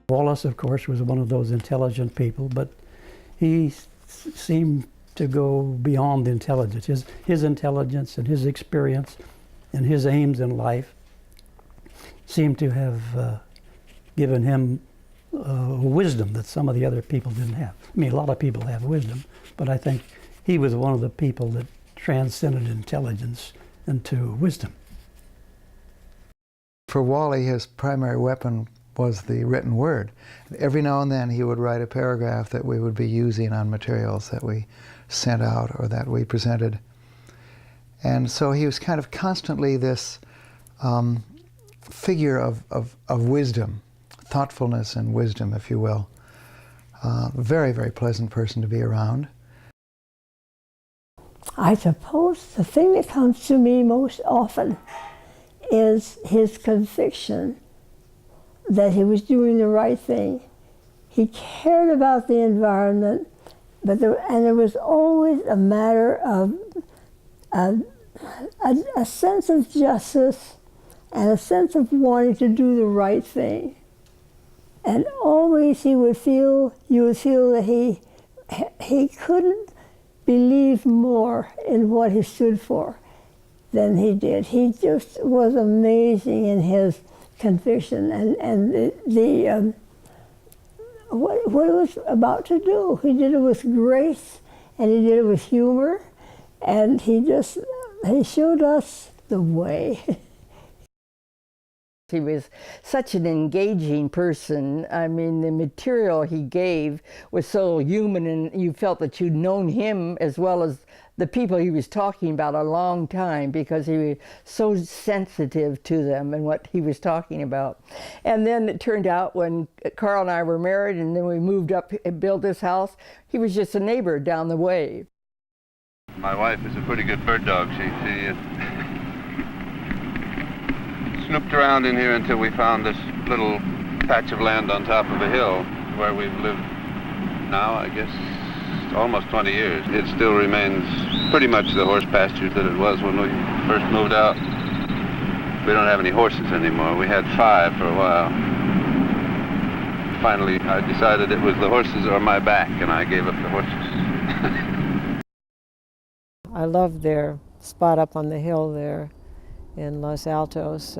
Wallace, of course, was one of those intelligent people, but he seemed to go beyond intelligence. His intelligence and his experience and his aims in life seemed to have given him wisdom that some of the other people didn't have. I mean, a lot of people have wisdom, but I think he was one of the people that transcended intelligence into wisdom. For Wally, his primary weapon was the written word. Every now and then he would write a paragraph that we would be using on materials that we sent out or that we presented. And so he was kind of constantly this figure of wisdom, thoughtfulness and wisdom, if you will. Very, very pleasant person to be around. I suppose the thing that comes to me most often is his conviction that he was doing the right thing. He cared about the environment, but it was always a matter of a sense of justice and a sense of wanting to do the right thing. And always you would feel that he couldn't believe more in what he stood for than he did. He just was amazing in his conviction and what he was about to do. He did it with grace and he did it with humor, and he showed us the way. He was such an engaging person. I mean, the material he gave was so human, and you felt that you'd known him as well as the people he was talking about a long time, because he was so sensitive to them and what he was talking about. And then it turned out when Carl and I were married and then we moved up and built this house, he was just a neighbor down the way. My wife is a pretty good bird dog. She snooped around in here until we found this little patch of land on top of a hill where we've lived now, I guess, almost 20 years. It still remains pretty much the horse pastures that it was when we first moved out. We don't have any horses anymore. We had 5 for a while. Finally, I decided it was the horses or my back, and I gave up the horses. I loved their spot up on the hill there in Los Altos,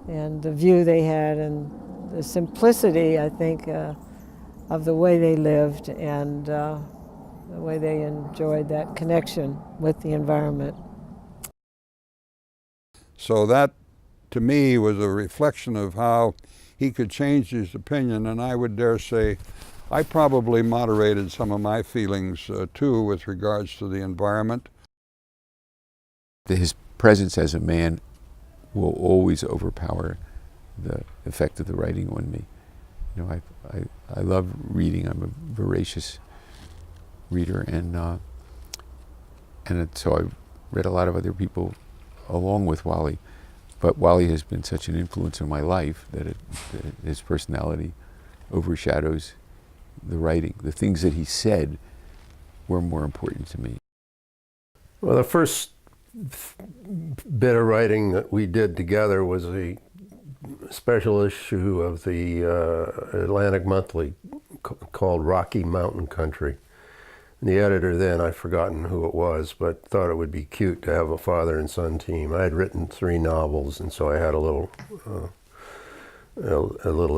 and the view they had and the simplicity, I think, of the way they lived and the way they enjoyed that connection with the environment. So that, to me, was a reflection of how he could change his opinion, and I would dare say I probably moderated some of my feelings too with regards to the environment. His presence as a man will always overpower the effect of the writing on me. You know, I love reading. I'm a voracious reader, and so I've read a lot of other people along with Wally. But Wally has been such an influence in my life that his personality overshadows the writing. The things that he said were more important to me. Well, the first bit of writing that we did together was a special issue of the Atlantic Monthly called Rocky Mountain Country. And the editor then, I've forgotten who it was, but thought it would be cute to have a father and son team. I had written 3 novels, and so I had a little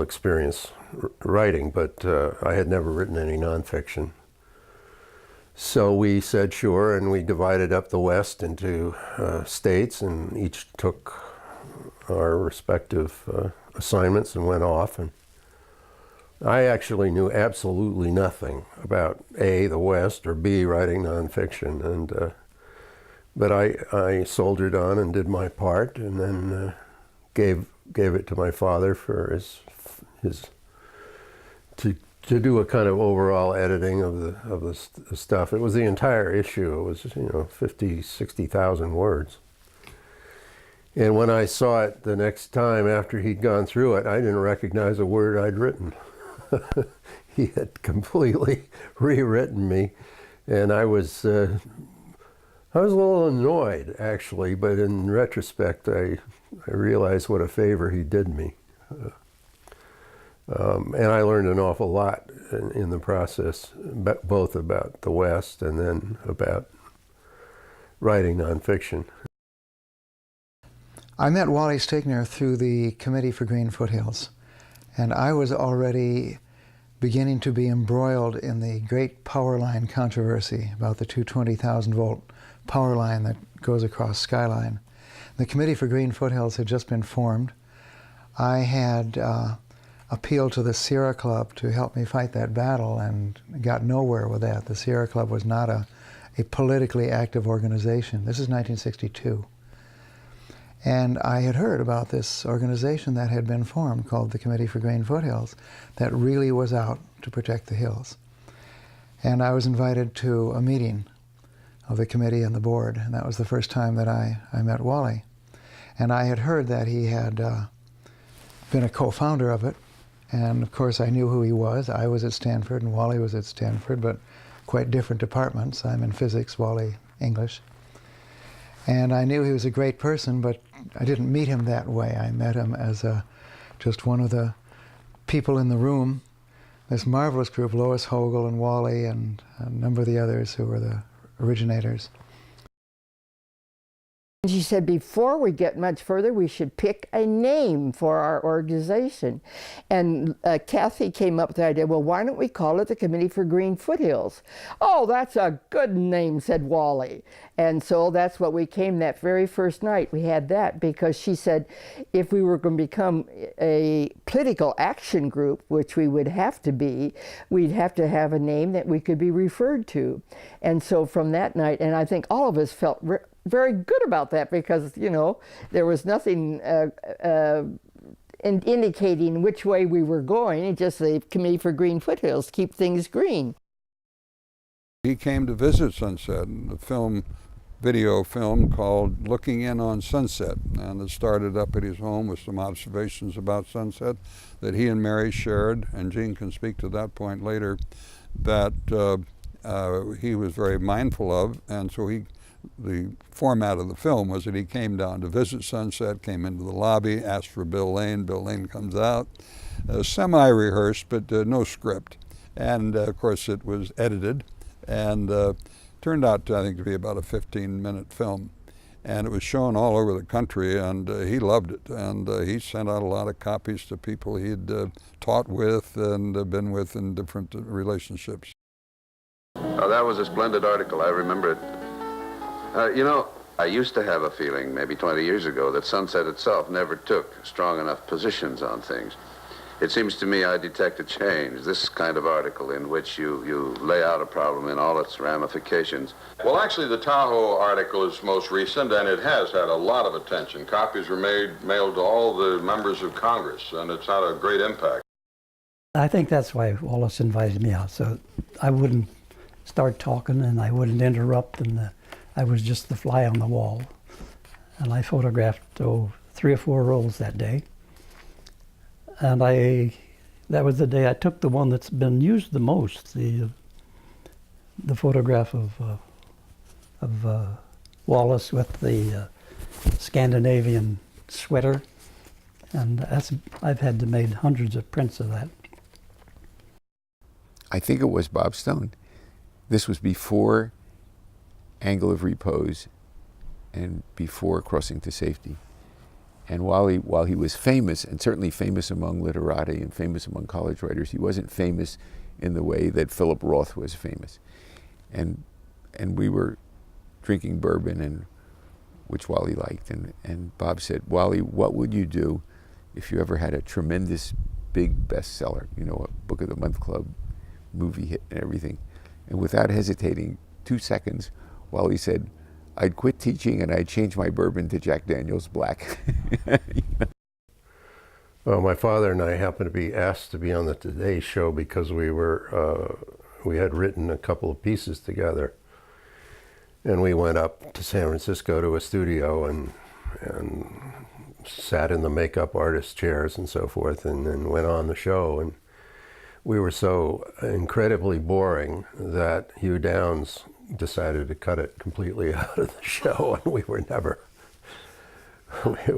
experience writing, but I had never written any nonfiction. So we said sure, and we divided up the West into states, and each took our respective assignments and went off. And I actually knew absolutely nothing about A, the West, or B, writing nonfiction. And but I soldiered on and did my part, and then gave it to my father for his to do a kind of overall editing of the stuff. It was the entire issue. It was 50,000-60,000 words. And when I saw it the next time after he'd gone through it, I didn't recognize a word I'd written. He had completely rewritten me, and I was a little annoyed, actually, but in retrospect I realized what a favor he did me. And I learned an awful lot in the process, both about the West and then about writing nonfiction. I met Wally Stegner through the Committee for Green Foothills, and I was already beginning to be embroiled in the great power line controversy about the 220,000 volt power line that goes across Skyline. The Committee for Green Foothills had just been formed. I had appealed to the Sierra Club to help me fight that battle and got nowhere with that. The Sierra Club was not a politically active organization. This is 1962. And I had heard about this organization that had been formed called the Committee for Green Foothills that really was out to protect the hills. And I was invited to a meeting of the committee and the board, and that was the first time that I met Wally. And I had heard that he had been a co-founder of it, and of course I knew who he was. I was at Stanford and Wally was at Stanford, but quite different departments. I'm in physics, Wally English. And I knew he was a great person, but I didn't meet him that way. I met him as just one of the people in the room. This marvelous group, Lois Hogel and Wally and a number of the others who were the originators. She said, before we get much further, we should pick a name for our organization. And Kathy came up with the idea, well, why don't we call it the Committee for Green Foothills? Oh, that's a good name, said Wally. And so that's what we came that very first night. We had that because she said if we were going to become a political action group, which we would have to be, we'd have to have a name that we could be referred to. And so from that night, and I think all of us felt very good about that because, you know, there was nothing indicating which way we were going. It's just the Committee for Green Foothills, keep things green. He came to visit Sunset, a video film called Looking In on Sunset, and it started up at his home with some observations about sunset that he and Mary shared, and Jean can speak to that point later, that he was very mindful of, and so the format of the film was that he came down to visit Sunset, came into the lobby, asked for Bill Lane. Bill Lane comes out, semi-rehearsed, but no script. And of course it was edited and turned out, I think, to be about a 15-minute film. And it was shown all over the country, and he loved it. And he sent out a lot of copies to people he'd taught with and been with in different relationships. Oh, that was a splendid article. I remember it. You know, I used to have a feeling, maybe 20 years ago, that Sunset itself never took strong enough positions on things. It seems to me I detect a change, this kind of article in which you lay out a problem in all its ramifications. Well, actually, the Tahoe article is most recent, and it has had a lot of attention. Copies were mailed to all the members of Congress, and it's had a great impact. I think that's why Wallace invited me out, so I wouldn't start talking and I wouldn't interrupt, and I was just the fly on the wall. And I photographed 3 or 4 rolls that day. And that was the day I took the one that's been used the most, the photograph of Wallace with the Scandinavian sweater. And I've had to make hundreds of prints of that. I think it was Bob Stone. This was before Angle of Repose and before Crossing to Safety. And while he was famous, and certainly famous among literati and famous among college writers, he wasn't famous in the way that Philip Roth was famous. And we were drinking bourbon, and which Wally liked, and Bob said, Wally, what would you do if you ever had a tremendous big bestseller, you know, a Book of the Month Club movie hit and everything? And without hesitating 2 seconds, Wally said, I'd quit teaching and I'd change my bourbon to Jack Daniel's Black. You know? Well, my father and I happened to be asked to be on the Today Show because we had written a couple of pieces together. And we went up to San Francisco to a studio and sat in the makeup artist chairs and so forth, and then went on the show. And we were so incredibly boring that Hugh Downs decided to cut it completely out of the show, and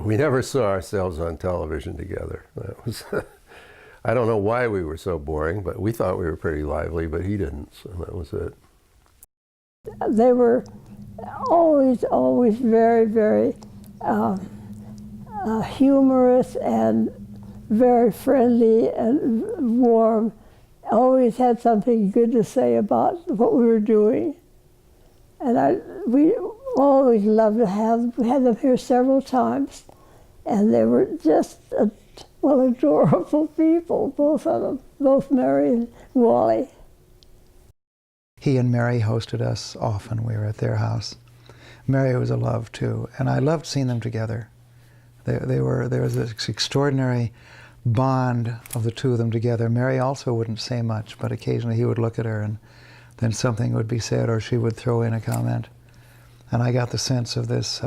we never saw ourselves on television together. That was I don't know why we were so boring, but we thought we were pretty lively, but he didn't, so that was it. They were always very, very humorous and very friendly and warm. Always had something good to say about what we were doing. And we always loved to have, we had them here several times, and they were just, adorable people, both of them, both Mary and Wally. He and Mary hosted us often. We were at their house. Mary was a love too, and I loved seeing them together. There was this extraordinary bond of the two of them together. Mary also wouldn't say much, but occasionally he would look at her and then something would be said or she would throw in a comment. And I got the sense of this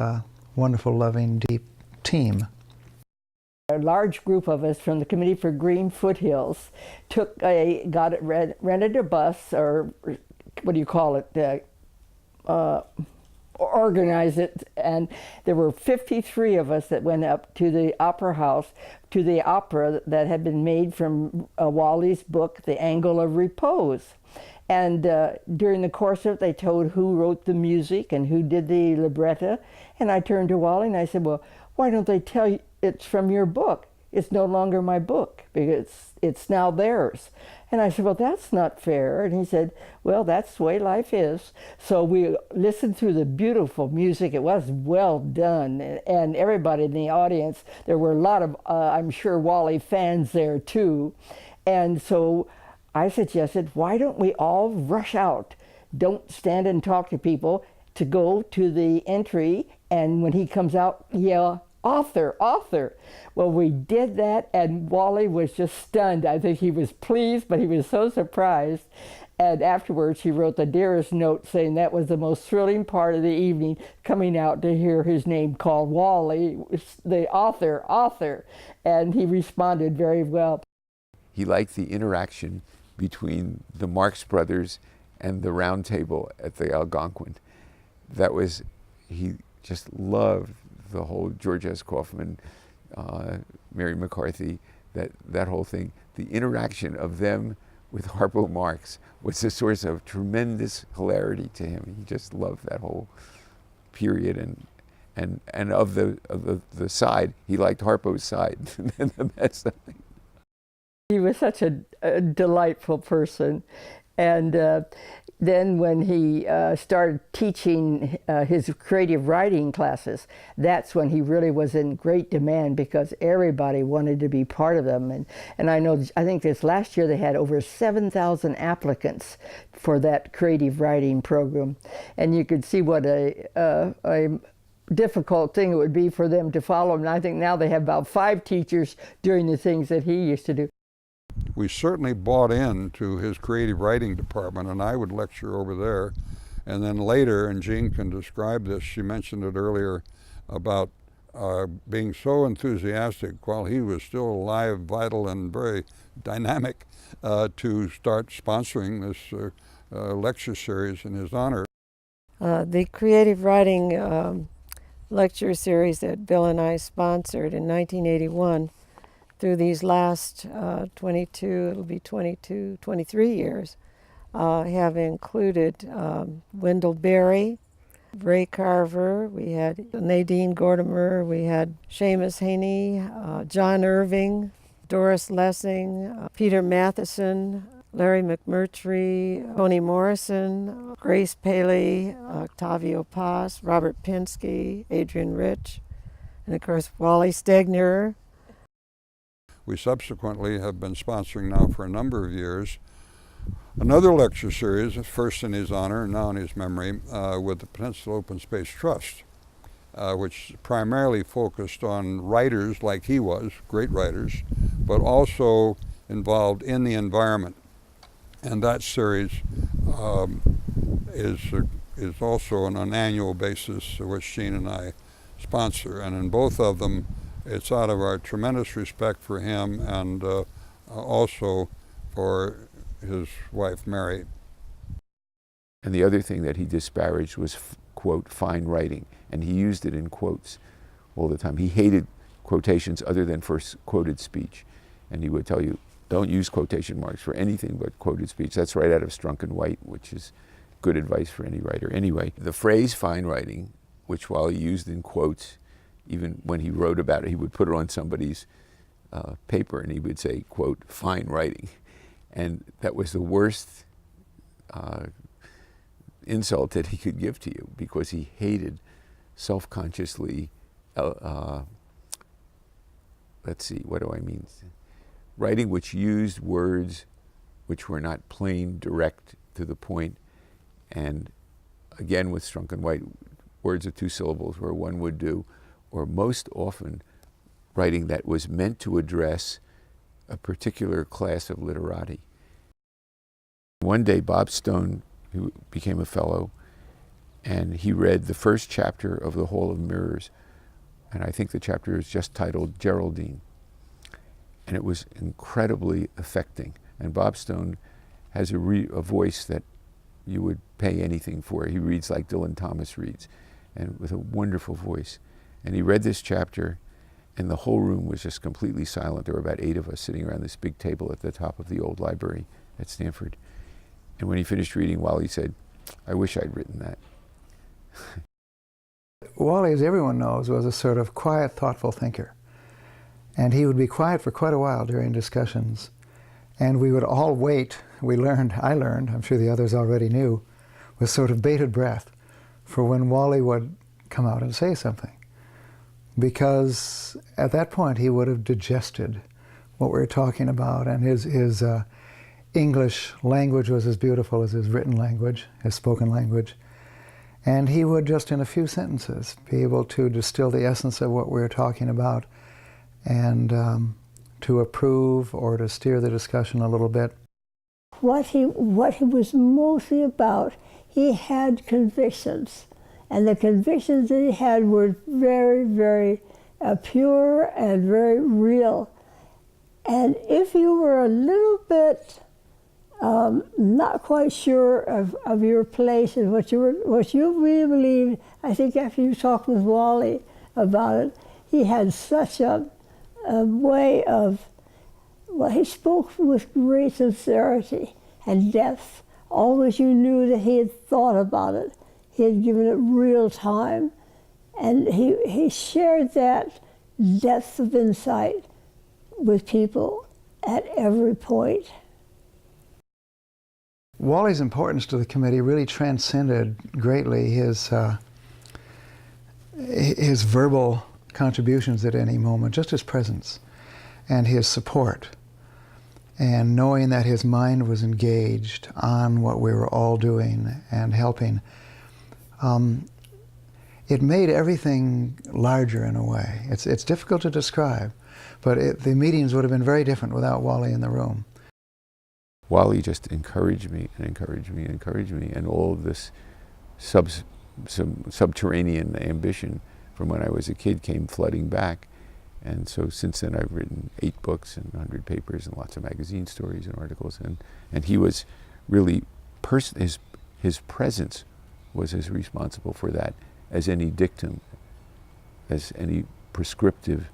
wonderful, loving, deep team. A large group of us from the Committee for Green Foothills rented a bus, or what do you call it, organize it, and there were 53 of us that went up to the opera house, to the opera that had been made from Wally's book, The Angle of Repose. And during the course of it, they told who wrote the music and who did the libretto. And I turned to Wally and I said, well, why don't they tell you it's from your book? It's no longer my book, because it's now theirs. And I said, well, that's not fair. And he said, well, that's the way life is. So we listened through the beautiful music. It was well done. And everybody in the audience, there were a lot of, I'm sure, Wally fans there too. And so I suggested, why don't we all rush out? Don't stand and talk to people, to go to the entry, and when he comes out, yell, author, author. Well, we did that, and Wally was just stunned. I think he was pleased, but he was so surprised. And afterwards, he wrote the dearest note saying that was the most thrilling part of the evening, coming out to hear his name called Wally, the author, author. And he responded very well. He liked the interaction between the Marx Brothers and the Round Table at the Algonquin. That was, he just loved the whole George S. Kaufman, Mary McCarthy, that whole thing. The interaction of them with Harpo Marx was a source of tremendous hilarity to him. He just loved that whole period, and of the side, he liked Harpo's side the best. He was such a delightful person. And then when he started teaching his creative writing classes, that's when he really was in great demand, because everybody wanted to be part of them. And I think this last year they had over 7,000 applicants for that creative writing program. And you could see what a difficult thing it would be for them to follow. And I think now they have about 5 teachers doing the things that he used to do. We certainly bought into his creative writing department, and I would lecture over there. And then later, and Jean can describe this, she mentioned it earlier, about being so enthusiastic while he was still alive, vital, and very dynamic, to start sponsoring this lecture series in his honor. The creative writing lecture series that Bill and I sponsored in 1981, through these last 23 years, have included Wendell Berry, Ray Carver, we had Nadine Gordimer, we had Seamus Haney, John Irving, Doris Lessing, Peter Matheson, Larry McMurtry, Toni Morrison, Grace Paley, Octavio Paz, Robert Pinsky, Adrian Rich, and of course Wally Stegner. We subsequently have been sponsoring now for a number of years another lecture series, first in his honor and now in his memory, with the Peninsula Open Space Trust, which primarily focused on writers like he was, great writers, but also involved in the environment. And that series is also on an annual basis, which Jean and I sponsor. And in both of them, it's out of our tremendous respect for him and also for his wife, Mary. And the other thing that he disparaged was, quote, fine writing. And he used it in quotes all the time. He hated quotations other than for quoted speech. And he would tell you, Don't use quotation marks for anything but quoted speech. That's right out of Strunk and White, which is good advice for any writer. Anyway, the phrase fine writing, which Wally used in quotes, even when he wrote about it, he would put it on somebody's paper and he would say, quote, fine writing. And that was the worst insult that he could give to you, because he hated self-consciously, let's see, what do I mean? Writing which used words which were not plain, direct, to the point, and again with Strunk and White, words of two syllables where one would do, or most often writing that was meant to address a particular class of literati. One day Bob Stone, who became a fellow, and he read the first chapter of The Hall of Mirrors, and I think the chapter is just titled Geraldine. And it was incredibly affecting. And Bob Stone has a voice that you would pay anything for. He reads like Dylan Thomas reads, and with a wonderful voice. And he read this chapter, and the whole room was just completely silent. There were about 8 of us sitting around this big table at the top of the old library at Stanford. And when he finished reading, Wally said, "I wish I'd written that." Wally, as everyone knows, was a sort of quiet, thoughtful thinker. And he would be quiet for quite a while during discussions. And we would all wait. I learned, I'm sure the others already knew, with sort of bated breath for when Wally would come out and say something. Because at that point he would have digested what we were talking about, and his English language was as beautiful as his written language, his spoken language. And he would just in a few sentences be able to distill the essence of what we were talking about, and to approve or to steer the discussion a little bit. What he was mostly about, he had convictions. And the convictions that he had were very, very pure and very real. And if you were a little bit not quite sure of your place and what you really believed, I think after you talked with Wally about it, he had such a way of, well, he spoke with great sincerity and depth. Always you knew that he had thought about it. He had given it real time. And he shared that depth of insight with people at every point. Wally's importance to the committee really transcended greatly his verbal contributions at any moment, just his presence and his support, and knowing that his mind was engaged on what we were all doing and helping. It made everything larger in a way. It's difficult to describe, but the meetings would have been very different without Wally in the room. Wally just encouraged me and encouraged me and encouraged me, and all of this subterranean ambition from when I was a kid came flooding back. And so since then I've written 8 books and 100 papers and lots of magazine stories and articles, and he was really, his presence was as responsible for that as any dictum, as any prescriptive.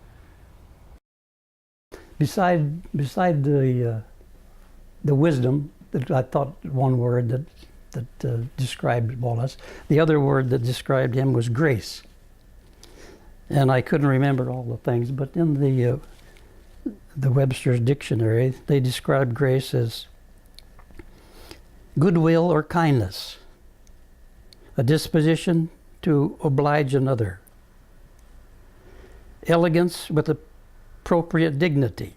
Beside the wisdom, that I thought one word that described Wallace, the other word that described him was grace. And I couldn't remember all the things, but in the Webster's Dictionary, they describe grace as goodwill or kindness, a disposition to oblige another, elegance with appropriate dignity,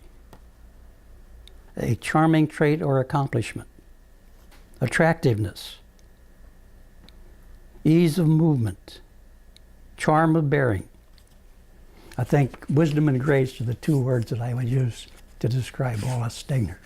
a charming trait or accomplishment, attractiveness, ease of movement, charm of bearing. I think wisdom and grace are the 2 words that I would use to describe Wallace Stegner.